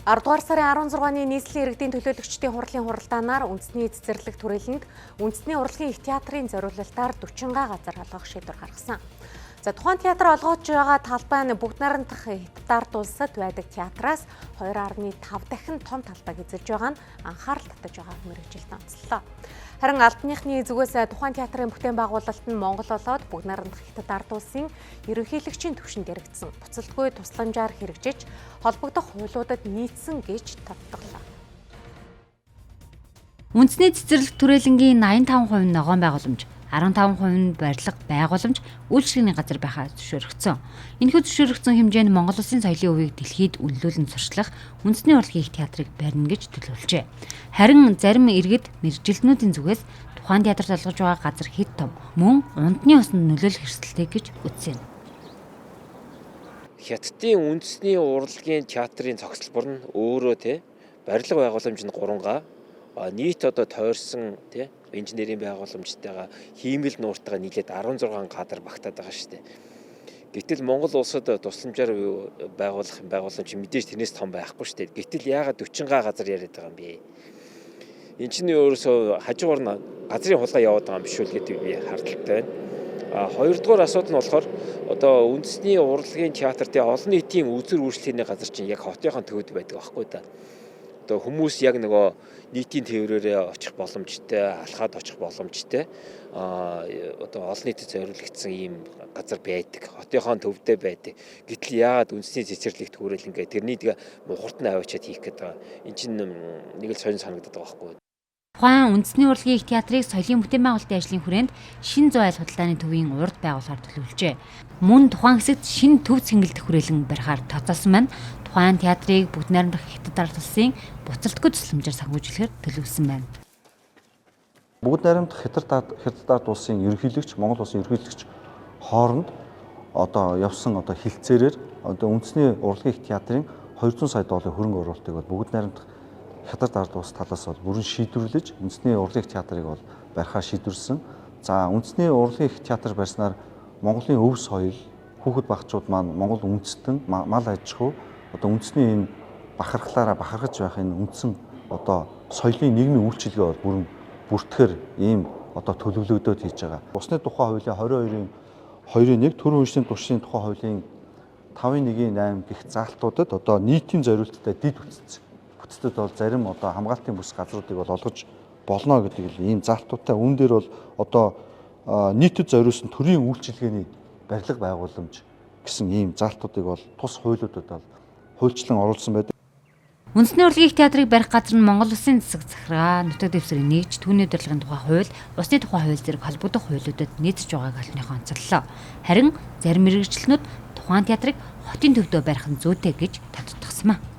10 дугаар сарын 16-ны нийслэлийн иргэдийн төлөөлөгчдийн хурлын хуралдаанаар үндэсний цэцэрлэг түрээлэнд үндэсний урлагийн их театрын зориулалтаар 40 га газар олгох шийдвэр гаргасан. За тухайн театр олгож байгаа талбай нь бүгд найрамдах Хятад улсад байдаг театраас 2.5 дахин том талбайг эзэлж байгаа нь анхаарал татаж байгааг мэргэжилт онцлоо. Харин албаныхны зүгээс тухайн театрын бүтээн байгуулалт нь Монгол болоод бүгд найрамдах Хятад улсын ерөнхийлөгчийн түвшинд яригдсан буцалтгүй тусламжаар хэрэгжиж холбогдох хуулиудад нийцсэн гэж тодтоглоо. Үндэсний цэцэрлэг түрээлэнгийн 85% нь ногоон байгууламж, 15% нь барилга байгууламж, үйлчлэгний газар байхаа зөвшөөрөгдсөн. Энэхүү зөвшөөрөгдсөн хэмжээ нь Монгол Улсын соёлын хувийг дэлхийд үнэлүүлэн сурчлах үндэсний урлагийн их театрыг барьна гэж төлөвлөжээ. Харин зарим иргэд мэргэжилтнүүдийн зүгээс тухайн театрт олгож байгаа газар хэд том, мөн унтны усанд нөлөөлөх эрсдэлтэй гэж үзсэн. Хятадын үндэсний урлагийн театрын цогцлбор нь өөрөө барилга байгууламж нь 3 га, нийт одоо тойрсон инженерийн байгууламжтайгаа хиймэл нууртайгаа нийлээд 16 гадар багтаад байгаа шүү дээ. Гэтэл Монгол улсад тусламжаар байгуулах байгууламж мэдээж тэрнээс том байхгүй шүү дээ. Гэтэл яагаад 40 га газар яриад байгаа юм бэ? Энд чинь өөрөөсөө хажуугаар нь газрын хулгай яваад байгаа юм биш үү гэдэг би хардлагатай байна. Хоёрдугаар асуудал нь болохоор одоо үндэсний урлагийн театр олон нийтийн үзэр үйлчлэлийн газар чинь яг хотынхон төвд байдаг байхгүй да. Одоо хүмүүс яг нөгөө нийтийн тээврээрээ очих боломжтой, алхаад очих боломжтой одоо олон нийтэд зориулагдсан ийм газар байдаг. Хотынхон төвдөө байдаг. Гэтэл яагаад үндэсний цэцэрлэгт түрээлэнгээ тэрний мухарт нь аваачаад хийх гэдэг байгаа. Энд чинь нэг л сонир санагдаад байгаа байхгүй. Тухайн үндэсний урлагийн их театрыг соёлын бүтээн байгуулалтын ажлын хүрээнд шин зүй айл худалдааны төвийн урд байгуулахаар төлөвлөжээ. Мөн тухайн хэсэгт шин төв цэнгэлдэх хүрээлэн барихаар тооцоолсон байна. Тухайн театрыг бүгд найрамдах Хятад улсын буцалтгүй тусламжаар санхүүжүүлэхээр төлөвлөсөн байна. Бүгд найрамдах Хятад улсын ерөнхийлөгч, Монгол улсын ерөнхийлөгч хооронд одоо явсан хилцээрээр үндэсний урлагийн их театрын 200 сая долларын хөрөнгө оруулалтыг бүгд найрамдах Хятад ард улс талаас бүрэн шийдвэрлэж үндэсний урлагийн театрыг барихаар шийдвэрлсэн. За үндэсний урлагийн театр барьснаар Монголын өв соёл, хүүхэд багчууд маань Монгол үндэстэн мал аж ахуй үндэсний энэ бахархлаараа бахархаж байх энэ үндсэн соёлын нийгмийн үйлчилгээ бүрэн бүртгэхэр ийм төлөвлөгөөд хийж байгаа. Усны тухай хуулийн 22-ийн 1 төрийн үндэсний туршийн тухай хуулийн 5-1-8 гэх заалтуудад нийтийн зориулалттай дид бүтцэд зарим хамгаалтын бүс газруудыг олгож болно гэдэг ийм заалтуудтай. Үүн дээр нийтэд зориулсан төрийн үйлчилгээний барилга байгууламж гэсэн ийм заалтуудыг тус хуулиудад хуульчлан оруулсан байдаг. Үндэсний урлагийн их театрыг барих газар нь Монгол Улсын засаг захиргаа, нутаг дэвсгэрийг нэгж, түүний удирдлагын тухай хууль, усны тухай хууль зэрэг холбогдох хуулиудад нийцэж байгааг албаныхан онцоллоо. Харин зарим мэргэжилтнүүд тухайн театрыг хотын төвдөө барих нь зүйтэй гэж тодтогсон юм.